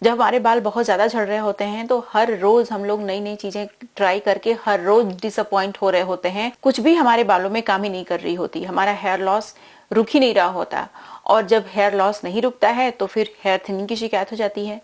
जब हमारे बाल बहुत ज़्यादा झड़ रहे होते हैं तो हर रोज हम लोग नई नई चीजें ट्राई करके हर रोज डिसअपॉइंट हो रहे होते हैं। कुछ भी हमारे बालों में काम ही नहीं कर रही होती, हमारा हेयर लॉस रुक ही नहीं रहा होता। और जब हेयर लॉस नहीं रुकता है तो फिर हेयर थिनिंग की शिकायत हो जाती है।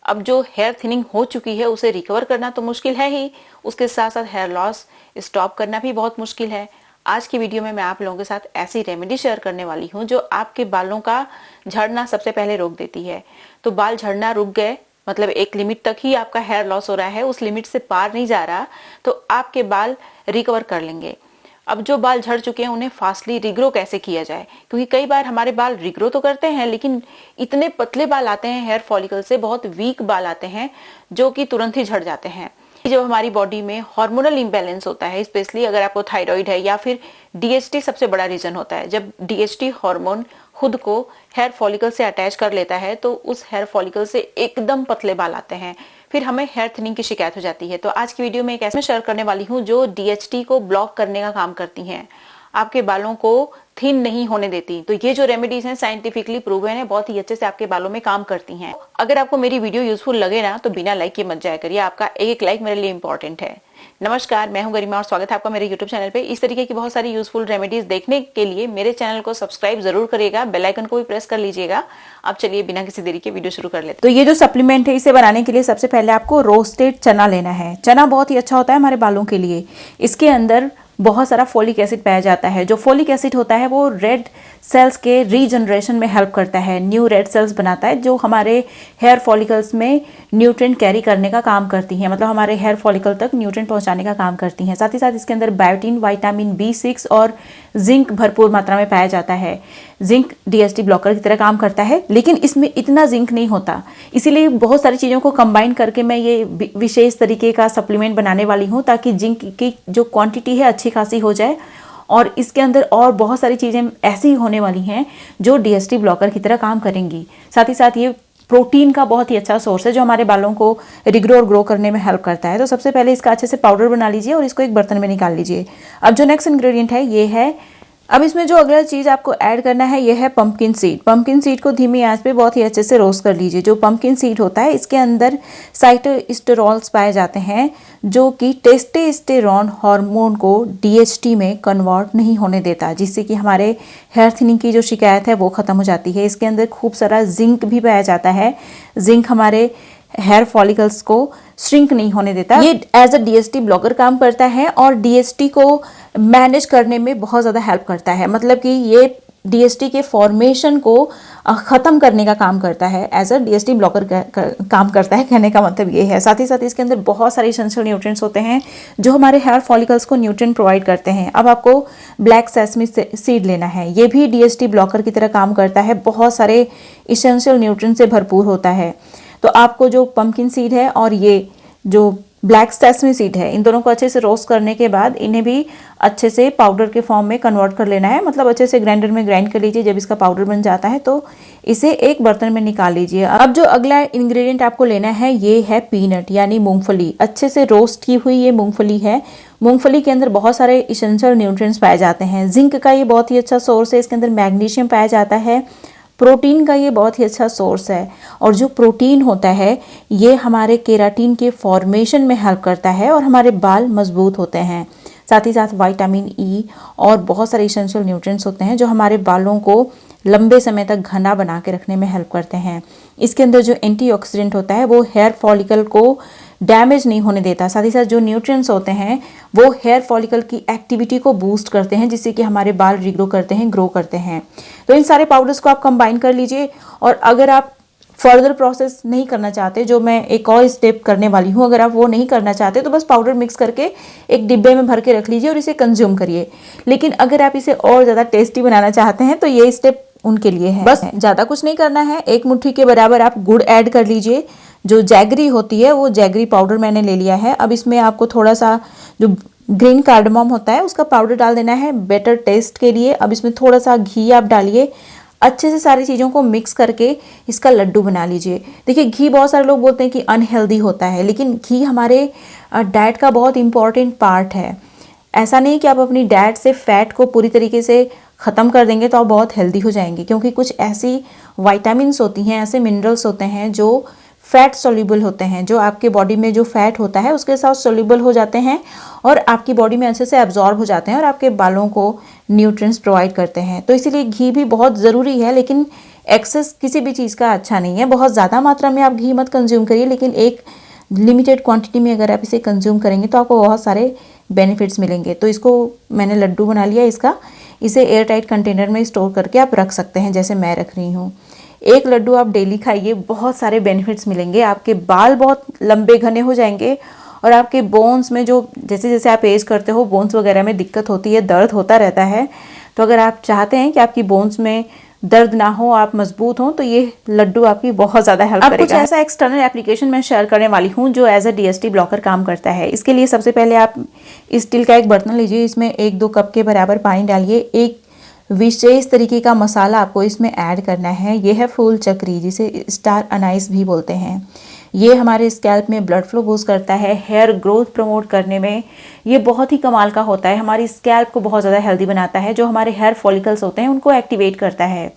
अब जो हेयर थिनिंग हो चुकी है उसे रिकवर करना तो मुश्किल है ही, उसके साथ साथ हेयर लॉस स्टॉप करना भी बहुत मुश्किल है। आज की वीडियो में मैं आप लोगों के साथ ऐसी रेमेडी शेयर करने वाली हूँ जो आपके बालों का झड़ना सबसे पहले रोक देती है। तो बाल झड़ना रुक गए, मतलब एक लिमिट तक ही आपका हेयर लॉस हो रहा है, उस लिमिट से पार नहीं जा रहा, तो आपके बाल रिकवर कर लेंगे। अब जो बाल झड़ चुके हैं उन्हें फास्टली रिग्रो कैसे किया जाए, क्योंकि कई बार हमारे बाल रिग्रो तो करते हैं लेकिन इतने पतले बाल आते हैं हेयर फॉलिकल से, बहुत वीक बाल आते हैं जो कि तुरंत ही झड़ जाते हैं। जब हमारी बॉडी में हार्मोनल इम्बैलेंस होता है, स्पेशली अगर आपको थायराइड है या फिर डीएचटी सबसे बड़ा रीजन होता है। जब डीएचटी हार्मोन खुद को हेयर फॉलिकल से अटैच कर लेता है तो उस हेयर फॉलिकल से एकदम पतले बाल आते हैं, फिर हमें हेयर थिनिंग की शिकायत हो जाती है। तो आज की वीडियो में एक ऐसे शेयर करने वाली हूँ जो डीएचटी को ब्लॉक करने का काम करती हैं, आपके बालों को थिन नहीं होने देती। तो ये जो रेमेडीज हैं साइंटिफिकली प्रूवन है, बहुत ही अच्छे से आपके बालों में काम करती हैं। अगर आपको मेरी वीडियो यूजफुल लगे ना तो बिना लाइक के मत जाया करिए, आपका एक लाइक मेरे लिए इंपॉर्टेंट है। नमस्कार, मैं हूं गरिमा और स्वागत है आपका मेरे YouTube चैनल पे। इस तरीके की बहुत सारी यूजफुल रेमेडीज देखने के लिए मेरे चैनल को सब्सक्राइब जरूर करिएगा, बेल आइकन को भी प्रेस कर लीजिएगा। अब चलिए बिना किसी देरी के वीडियो शुरू कर लेते हैं। तो ये जो सप्लीमेंट है इसे बनाने के लिए सबसे पहले आपको रोस्टेड चना लेना है। चना बहुत ही अच्छा होता है हमारे बालों के लिए। इसके अंदर बहुत सारा फोलिक एसिड पाया जाता है। जो फोलिक एसिड होता है वो रेड सेल्स के रीजनरेशन में हेल्प करता है, न्यू रेड सेल्स बनाता है जो हमारे हेयर फॉलिकल्स में न्यूट्रिएंट कैरी करने का काम करती हैं, मतलब हमारे हेयर फॉलिकल तक न्यूट्रिएंट पहुंचाने का काम करती हैं। साथ ही साथ इसके अंदर बायोटिन, विटामिन B6 और जिंक भरपूर मात्रा में पाया जाता है। जिंक डीएचटी ब्लॉकर की तरह काम करता है, लेकिन इसमें इतना जिंक नहीं होता, इसीलिए बहुत सारी चीज़ों को कंबाइन करके मैं ये विशेष तरीके का सप्लीमेंट बनाने वाली हूँ ताकि जिंक की जो क्वांटिटी है अच्छी खासी हो जाए। और इसके अंदर और बहुत सारी चीज़ें ऐसी होने वाली हैं जो डीएचटी ब्लॉकर की तरह काम करेंगी। साथ ही साथ ये प्रोटीन का बहुत ही अच्छा सोर्स है जो हमारे बालों को रिग्रो और ग्रो करने में हेल्प करता है। तो सबसे पहले इसका अच्छे से पाउडर बना लीजिए और इसको एक बर्तन में निकाल लीजिए। अब जो नेक्स्ट इंग्रेडिएंट है ये है, अब इसमें जो अगला चीज़ आपको ऐड करना है ये है पंपकिन सीड। पंपकिन सीड को धीमी आंच पे बहुत ही अच्छे से रोस्ट कर लीजिए। जो पंपकिन सीड होता है इसके अंदर साइटोस्टेरोल्स पाए जाते हैं जो कि टेस्टोस्टेरोन हार्मोन को डीएचटी में कन्वर्ट नहीं होने देता, जिससे कि हमारे हेयर थिनिंग की जो शिकायत है वो खत्म हो जाती है। इसके अंदर खूब सारा जिंक भी पाया जाता है। जिंक हमारे हेयर फॉलिकल्स को श्रिंक नहीं होने देता। ये एज अ डीएचटी ब्लॉकर काम करता है और डीएचटी को मैनेज करने में बहुत ज़्यादा हेल्प करता है, मतलब कि ये डीएचटी के फॉर्मेशन को ख़त्म करने का काम करता है। एज अ डीएचटी ब्लॉकर काम करता है, कहने का मतलब ये है। साथ ही साथ इसके अंदर बहुत सारे एसेंशियल न्यूट्रिएंट्स होते हैं जो हमारे हेयर फॉलिकल्स को न्यूट्रिएंट प्रोवाइड करते हैं। अब आपको ब्लैक सेसमी सीड लेना है, ये भी डीएचटी ब्लॉकर की तरह काम करता है, बहुत सारे एसेंशियल न्यूट्रिएंट से भरपूर होता है। तो आपको जो पंपकिन सीड है और ये जो ब्लैक सेसमी सीड है, इन दोनों को अच्छे से रोस्ट करने के बाद इन्हें भी अच्छे से पाउडर के फॉर्म में कन्वर्ट कर लेना है, मतलब अच्छे से ग्राइंडर में ग्राइंड कर लीजिए। जब इसका पाउडर बन जाता है तो इसे एक बर्तन में निकाल लीजिए। अब जो अगला इंग्रेडिएंट आपको लेना है ये है पीनट यानी मूंगफली। अच्छे से रोस्ट की हुई ये मूंगफली है। मूंगफली के अंदर बहुत सारे एसेंशियल न्यूट्रिएंट्स पाए जाते हैं। जिंक का ये बहुत ही अच्छा सोर्स है, इसके अंदर मैग्नीशियम पाया जाता है। प्रोटीन का ये बहुत ही अच्छा सोर्स है और जो प्रोटीन होता है ये हमारे केराटिन के फॉर्मेशन में हेल्प करता है और हमारे बाल मजबूत होते हैं। साथ ही साथ विटामिन E और बहुत सारे एसेंशियल न्यूट्रिएंट्स होते हैं जो हमारे बालों को लंबे समय तक घना बना के रखने में हेल्प करते हैं। इसके अंदर जो एंटीऑक्सीडेंट होता है वो हेयर फॉलिकल को डैमेज नहीं होने देता। साथ ही साथ जो न्यूट्रिएंट्स होते हैं वो हेयर फॉलिकल की एक्टिविटी को बूस्ट करते हैं, जिससे कि हमारे बाल रिग्रो करते हैं, ग्रो करते हैं। तो इन सारे पाउडर्स को आप कंबाइन कर लीजिए। और अगर आप फर्दर प्रोसेस नहीं करना चाहते, जो मैं एक और स्टेप करने वाली हूँ, अगर आप वो नहीं करना चाहते तो बस पाउडर मिक्स करके एक डिब्बे में भर के रख लीजिए और इसे कंज्यूम करिए। लेकिन अगर आप इसे और ज़्यादा टेस्टी बनाना चाहते हैं तो ये स्टेप उनके लिए है। बस ज़्यादा कुछ नहीं करना है, एक मुट्ठी के बराबर आप गुड़ ऐड कर लीजिए। जो जैगरी होती है वो जैगरी पाउडर मैंने ले लिया है। अब इसमें आपको थोड़ा सा जो ग्रीन कार्डमम होता है उसका पाउडर डाल देना है बेटर टेस्ट के लिए। अब इसमें थोड़ा सा घी आप डालिए, अच्छे से सारी चीज़ों को मिक्स करके इसका लड्डू बना लीजिए। देखिए घी बहुत सारे लोग बोलते हैं कि अनहेल्दी होता है, लेकिन घी हमारे डाइट का बहुत इंपॉर्टेंट पार्ट है। ऐसा नहीं कि आप अपनी डाइट से फैट को पूरी तरीके से ख़त्म कर देंगे तो आप बहुत हेल्दी हो जाएंगे, क्योंकि कुछ ऐसी विटामिन्स होती हैं, ऐसे मिनरल्स होते हैं जो फैट सोल्यूबल होते हैं, जो आपके बॉडी में जो फैट होता है उसके साथ सोल्यूबल हो जाते हैं और आपकी बॉडी में अच्छे से एब्जॉर्ब हो जाते हैं और आपके बालों को न्यूट्रिएंट्स प्रोवाइड करते हैं। तो इसीलिए घी भी बहुत ज़रूरी है, लेकिन एक्सेस किसी भी चीज़ का अच्छा नहीं है। बहुत ज़्यादा मात्रा में आप घी मत कंज्यूम करिए, लेकिन एक लिमिटेड क्वांटिटी में अगर आप इसे कंज्यूम करेंगे तो आपको बहुत सारे बेनिफिट्स मिलेंगे। तो इसको मैंने लड्डू बना लिया इसका। इसे एयर टाइट कंटेनर में स्टोर करके आप रख सकते हैं, जैसे मैं रख रही हूँ। एक लड्डू आप डेली खाइए, बहुत सारे बेनिफिट्स मिलेंगे। आपके बाल बहुत लंबे घने हो जाएंगे और आपके बोन्स में जो जैसे जैसे आप एज करते हो बोन्स वगैरह में दिक्कत होती है, दर्द होता रहता है। तो अगर आप चाहते हैं कि आपकी बोन्स में दर्द ना हो, आप मजबूत हो, तो ये लड्डू आपकी बहुत ज़्यादा हेल्प करेगा। कुछ ऐसा एक्सटर्नल एप्लीकेशन मैं शेयर करने वाली हूँ जो एज अ DST ब्लॉकर काम करता है। इसके लिए सबसे पहले आप स्टील का एक बर्तन लीजिए, इसमें 1-2 कप के बराबर पानी डालिए। एक विशेष तरीके का मसाला आपको इसमें ऐड करना है। ये है फूल चक्री, जिसे स्टार अनाइस भी बोलते हैं। ये हमारे स्कैल्प में ब्लड फ्लो बूस्ट करता है, हेयर ग्रोथ प्रमोट करने में ये बहुत ही कमाल का होता है। हमारी स्कैल्प को बहुत ज़्यादा हेल्दी बनाता है, जो हमारे हेयर फॉलिकल्स होते हैं उनको एक्टिवेट करता है।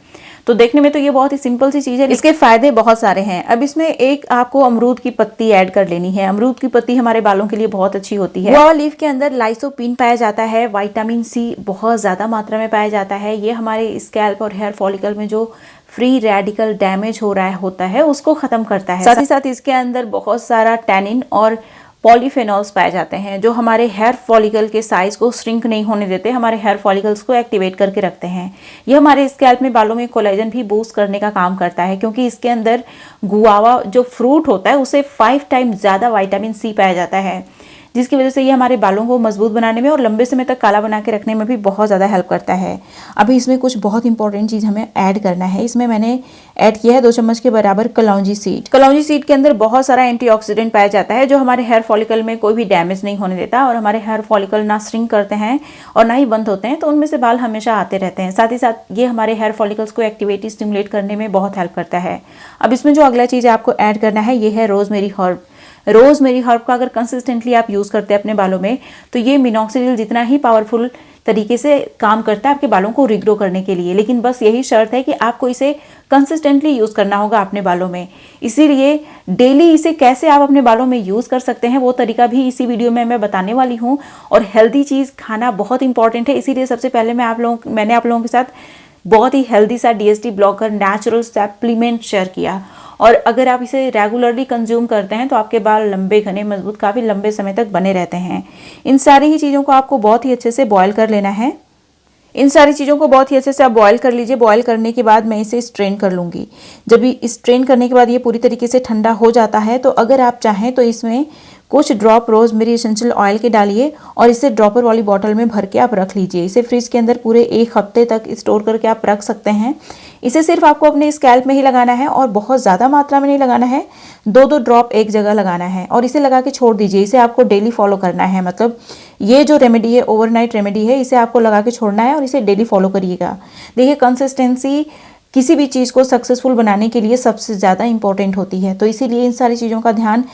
तो देखने में तो ये बहुत ही सिंपल सी चीज़ है, इसके फायदे बहुत सारे हैं। अब इसमें एक आपको अमरूद की पत्ती ऐड कर लेनी है। अमरूद की पत्ती हमारे बालों के लिए बहुत अच्छी होती है। गुआवा लीफ के अंदर लाइसोपीन पाया जाता है, विटामिन सी बहुत ज़्यादा मात्रा में पाया जाता है। ये हमारे स्कैल्प और हेयर फॉलिकल में जो फ्री रेडिकल डैमेज हो रहा होता है उसको खत्म करता है। साथ ही साथ इसके अंदर बहुत सारा टैनिन और पॉलीफेनॉल्स पाए जाते हैं, जो हमारे हेयर फॉलिकल के साइज को श्रिंक नहीं होने देते, हमारे हेयर फॉलिकल्स को एक्टिवेट करके रखते हैं। ये हमारे स्कैल्प में बालों में कोलेजन भी बूस्ट करने का काम करता है, क्योंकि इसके अंदर गुआवा जो फ्रूट होता है उसे 5 टाइम ज़्यादा विटामिन सी पाया जाता है, जिसकी वजह से ये हमारे बालों को मजबूत बनाने में और लंबे समय तक काला बना के रखने में भी बहुत ज़्यादा हेल्प करता है। अभी इसमें कुछ बहुत इंपॉर्टेंट चीज़ हमें ऐड करना है। इसमें मैंने ऐड किया है 2 चम्मच के बराबर कलौंजी सीड। कलौंजी सीड के अंदर बहुत सारा एंटीऑक्सीडेंट पाया जाता है, जो हमारे हेयर फॉलिकल में कोई भी डैमेज नहीं होने देता और हमारे हेयर फॉलिकल ना श्रिंक करते हैं और ना ही बंद होते हैं, तो उनमें से बाल हमेशा आते रहते हैं। साथ ही साथ ये हमारे हेयर फॉलिकल्स को एक्टिवेट स्टिमुलेट करने में बहुत हेल्प करता है। अब इसमें जो अगला चीज़ आपको ऐड करना है ये है रोजमेरी हर्ब। रोजमेरी हर्ब का अगर कंसिस्टेंटली आप यूज़ करते हैं अपने बालों में, तो ये मिनॉक्सिडिल जितना ही पावरफुल तरीके से काम करता है आपके बालों को रिग्रो करने के लिए। लेकिन बस यही शर्त है कि आपको इसे कंसिस्टेंटली यूज़ करना होगा अपने बालों में। इसीलिए डेली इसे कैसे आप अपने बालों में यूज़ कर सकते हैं वो तरीका भी इसी वीडियो में मैं बताने वाली हूँ। और हेल्दी चीज़ खाना बहुत इंपॉर्टेंट है, इसीलिए सबसे पहले मैंने आप लोगों के साथ बहुत ही हेल्दी सा DST blocker natural supplement share किया। और अगर आप इसे रेगुलरली कंज्यूम करते हैं तो आपके बाल लंबे घने मजबूत काफ़ी लंबे समय तक बने रहते हैं। इन सारी ही चीज़ों को आपको बहुत ही अच्छे से बॉयल कर लेना है। इन सारी चीज़ों को बहुत ही अच्छे से आप बॉयल कर लीजिए। बॉयल करने के बाद मैं इसे स्ट्रेन कर लूँगी। जब स्ट्रेन करने के बाद ये पूरी तरीके से ठंडा हो जाता है, तो अगर आप चाहें तो इसमें कुछ ड्रॉप रोजमेरी एसेंशियल ऑयल के डालिए और इसे ड्रॉपर वाली बॉटल में भर के आप रख लीजिए। इसे फ्रिज के अंदर पूरे 1 हफ्ते तक स्टोर करके आप रख सकते हैं। इसे सिर्फ आपको अपने स्कैल्प में ही लगाना है और बहुत ज़्यादा मात्रा में नहीं लगाना है, 2-2 ड्रॉप एक जगह लगाना है और इसे लगा के छोड़ दीजिए। इसे आपको डेली फॉलो करना है, मतलब ये जो रेमेडी है ओवरनाइट रेमेडी है, इसे आपको लगा के छोड़ना है और इसे डेली फॉलो करिएगा। देखिए कंसिस्टेंसी किसी भी चीज़ को सक्सेसफुल बनाने के लिए सबसे ज़्यादा इंपॉर्टेंट होती है, तो इसीलिए इन सारी चीज़ों का ध्यान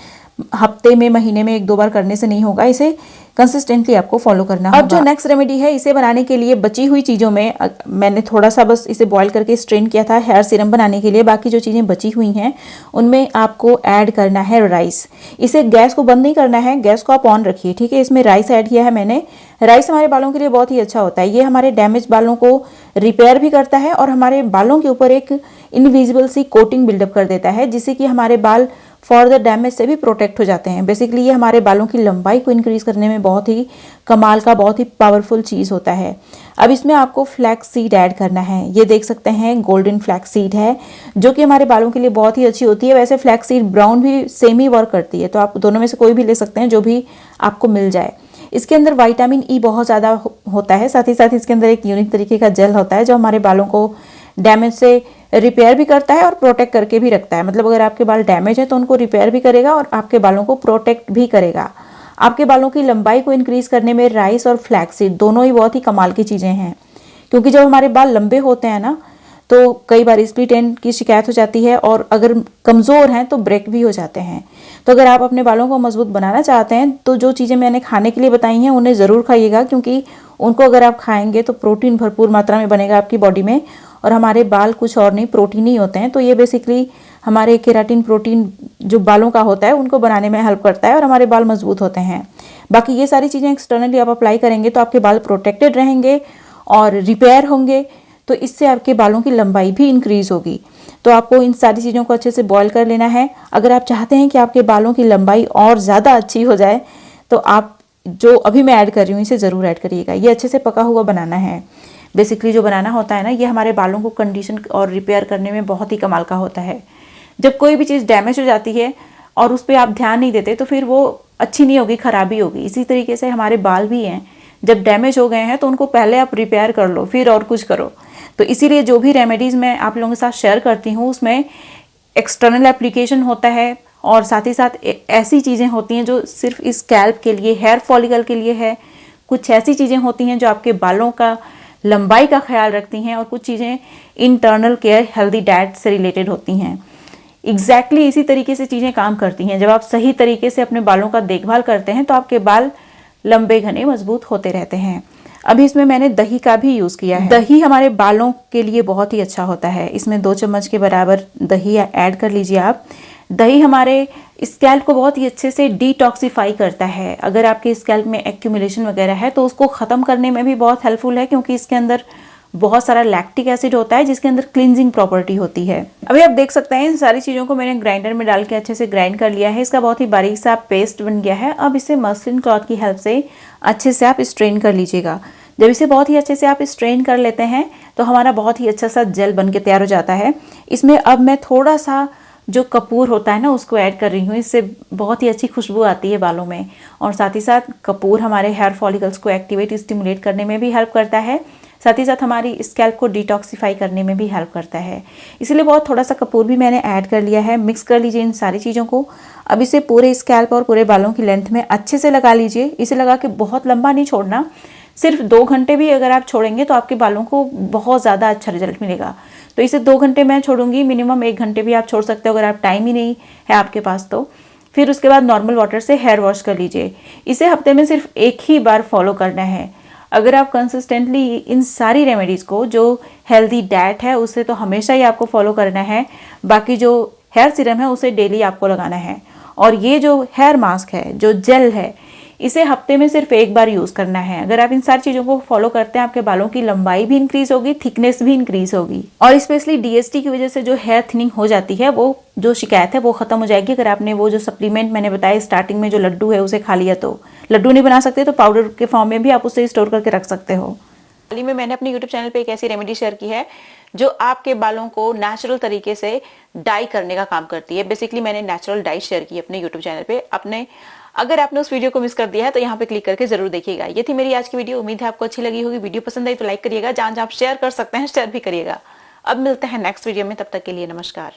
हफ्ते में महीने में 1-2 बार करने से नहीं होगा, इसे कंसिस्टेंटली आपको फॉलो करना होगा। अब जो नेक्स्ट रेमेडी है, इसे बनाने के लिए बची हुई चीज़ों में मैंने थोड़ा सा बस इसे बॉईल करके स्ट्रेन किया था हेयर सीरम बनाने के लिए। बाकी जो चीज़ें बची हुई हैं उनमें आपको ऐड करना है राइस। इसे गैस को बंद नहीं करना है, गैस को आप ऑन रखिए, ठीक है। इसमें राइस ऐड किया है मैंने। राइस हमारे बालों के लिए बहुत ही अच्छा होता है। ये हमारे डैमेज बालों को रिपेयर भी करता है और हमारे बालों के ऊपर एक इनविजिबल सी कोटिंग बिल्डअप कर देता है, जिससे कि हमारे बाल फर्दर डैमेज से भी प्रोटेक्ट हो जाते हैं। बेसिकली ये हमारे बालों की लंबाई को इंक्रीज करने में बहुत ही कमाल का, बहुत ही पावरफुल चीज़ होता है। अब इसमें आपको फ्लैक्स सीड ऐड करना है। ये देख सकते हैं गोल्डन फ्लैक्स सीड है, जो कि हमारे बालों के लिए बहुत ही अच्छी होती है। वैसे फ्लैक्स सीड ब्राउन भी सेम ही वर्क करती है, तो आप दोनों में से कोई भी ले सकते हैं, जो भी आपको मिल जाए। इसके अंदर विटामिन ई बहुत ज़्यादा होता है। साथ ही साथ इसके अंदर एक यूनिक तरीके का जेल होता है, जो हमारे बालों को डैमेज से रिपेयर भी करता है और प्रोटेक्ट करके भी रखता है। मतलब अगर आपके बाल डैमेज है तो उनको रिपेयर भी करेगा और आपके बालों को प्रोटेक्ट भी करेगा। आपके बालों की लंबाई को इंक्रीज करने में राइस और फ्लैक्स सीड दोनों ही बहुत ही कमाल की चीज़ें हैं, क्योंकि जब हमारे बाल लंबे होते हैं ना, तो कई बार स्प्लिट एंड की शिकायत हो जाती है और अगर कमज़ोर हैं तो ब्रेक भी हो जाते हैं। तो अगर आप अपने बालों को मजबूत बनाना चाहते हैं तो जो चीज़ें मैंने खाने के लिए बताई हैं उन्हें ज़रूर खाइएगा, क्योंकि उनको अगर आप खाएंगे तो प्रोटीन भरपूर मात्रा में बनेगा आपकी बॉडी में। और हमारे बाल कुछ और नहीं, प्रोटीन ही होते हैं। तो ये बेसिकली हमारे केराटिन प्रोटीन जो बालों का होता है उनको बनाने में हेल्प करता है और हमारे बाल मजबूत होते हैं। बाकी ये सारी चीज़ें एक्सटर्नली आप अप्लाई करेंगे तो आपके बाल प्रोटेक्टेड रहेंगे और रिपेयर होंगे, तो इससे आपके बालों की लंबाई भी इंक्रीज होगी। तो आपको इन सारी चीज़ों को अच्छे से बॉईल कर लेना है। अगर आप चाहते हैं कि आपके बालों की लंबाई और ज़्यादा अच्छी हो जाए तो आप जो अभी मैं ऐड कर रही हूँ इसे ज़रूर ऐड करिएगा। ये अच्छे से पका हुआ बनाना है। बेसिकली जो बनाना होता है ना, ये हमारे बालों को कंडीशन और रिपेयर करने में बहुत ही कमाल का होता है। जब कोई भी चीज़ डैमेज हो जाती है और उस पर आप ध्यान नहीं देते तो फिर वो अच्छी नहीं होगी, खराबी होगी। इसी तरीके से हमारे बाल भी हैं, जब डैमेज हो गए हैं तो उनको पहले आप रिपेयर कर लो, फिर और कुछ करो। तो इसीलिए जो भी रेमेडीज़ मैं आप लोगों के साथ शेयर करती हूँ उसमें एक्सटर्नल एप्लीकेशन होता है और साथ ही साथ ऐसी चीज़ें होती हैं जो सिर्फ इस स्कैल्प के लिए, हेयर फॉलिकल के लिए है। कुछ ऐसी चीज़ें होती हैं जो आपके बालों का लंबाई का ख्याल रखती हैं और कुछ चीज़ें इंटरनल केयर, हेल्दी डाइट से रिलेटेड होती हैं। एग्जैक्टली इसी तरीके से चीज़ें काम करती हैं। जब आप सही तरीके से अपने बालों का देखभाल करते हैं तो आपके बाल लंबे घने मजबूत होते रहते हैं। अभी इसमें मैंने दही का भी यूज़ किया है। दही हमारे बालों के लिए बहुत ही अच्छा होता है। इसमें 2 चम्मच के बराबर दही ऐड कर लीजिए आप। दही हमारे स्कैल्प को बहुत ही अच्छे से डिटॉक्सिफाई करता है। अगर आपके स्कैल्प में एक्यूमुलेशन वगैरह है तो उसको ख़त्म करने में भी बहुत हेल्पफुल है, क्योंकि इसके अंदर बहुत सारा लैक्टिक एसिड होता है जिसके अंदर क्लिनजिंग प्रॉपर्टी होती है। अभी आप देख सकते हैं इन सारी चीज़ों को मैंने ग्राइंडर में डाल के अच्छे से ग्राइंड कर लिया है। इसका बहुत ही बारीक सा पेस्ट बन गया है। अब इसे मसलिन क्लॉथ की हेल्प से अच्छे से आप स्ट्रेन कर लीजिएगा। जब इसे बहुत ही अच्छे से आप स्ट्रेन कर लेते हैं तो हमारा बहुत ही अच्छा सा जेल बन के तैयार हो जाता है। इसमें अब मैं थोड़ा सा जो कपूर होता है ना उसको ऐड कर रही हूँ। इससे बहुत ही अच्छी खुशबू आती है बालों में, और साथ ही साथ कपूर हमारे हेयर फॉलिकल्स को एक्टिवेट, स्टिमुलेट करने में भी हेल्प करता है। साथ ही साथ हमारी स्कैल्प को डिटॉक्सिफाई करने में भी हेल्प करता है। इसलिए बहुत थोड़ा सा कपूर भी मैंने ऐड कर लिया है। मिक्स कर लीजिए इन सारी चीज़ों को। अब इसे पूरे स्कैल्प और पूरे बालों की लेंथ में अच्छे से लगा लीजिए। इसे लगा के बहुत लंबा नहीं छोड़ना, सिर्फ 2 घंटे भी अगर आप छोड़ेंगे तो आपके बालों को बहुत ज़्यादा अच्छा रिजल्ट मिलेगा। तो इसे 2 घंटे मैं छोड़ूंगी, मिनिमम 1 घंटे भी आप छोड़ सकते हो अगर आप टाइम ही नहीं है आपके पास तो। फिर उसके बाद नॉर्मल वाटर से हेयर वॉश कर लीजिए। इसे हफ्ते में सिर्फ 1 ही बार फॉलो करना है। अगर आप कंसिस्टेंटली इन सारी रेमेडीज़ को, जो हेल्दी डाइट है उसे तो हमेशा ही आपको फॉलो करना है। बाकी जो हेयर सीरम है उसे डेली आपको लगाना है। और ये जो हेयर मास्क है, जो जेल है, इसे हफ्ते में सिर्फ 1 बार यूज़ करना है। अगर आप इन सारी चीज़ों को फॉलो करते हैं आपके बालों की लंबाई भी इंक्रीज होगी, थिकनेस भी इंक्रीज होगी, और स्पेशली डीएसटी की वजह से जो हेयर थिनिंग हो जाती है वो जो शिकायत है वो खत्म हो जाएगी। अगर आपने वो जो सप्लीमेंट मैंने बताया स्टार्टिंग में, जो लड्डू है उसे खा लिया, तो लड्डू नहीं बना सकते तो पाउडर के फॉर्म में भी आप उसे स्टोर करके रख सकते हो। हाल ही में मैंने अपने YouTube चैनल पे एक ऐसी रेमेडी शेयर की है जो आपके बालों को नेचुरल तरीके से डाई करने का काम करती है। बेसिकली मैंने नेचुरल डाई शेयर की अपने YouTube चैनल पे। अगर आपने उस वीडियो को मिस कर दिया है तो यहाँ पे क्लिक करके जरूर देखिएगा। ये थी मेरी आज की वीडियो। उम्मीद है आपको अच्छी लगी होगी। वीडियो पसंद आई तो लाइक करिएगा, जहां जहां आप शेयर कर सकते हैं शेयर भी करिएगा। अब मिलते हैं नेक्स्ट वीडियो में, तब तक के लिए नमस्कार।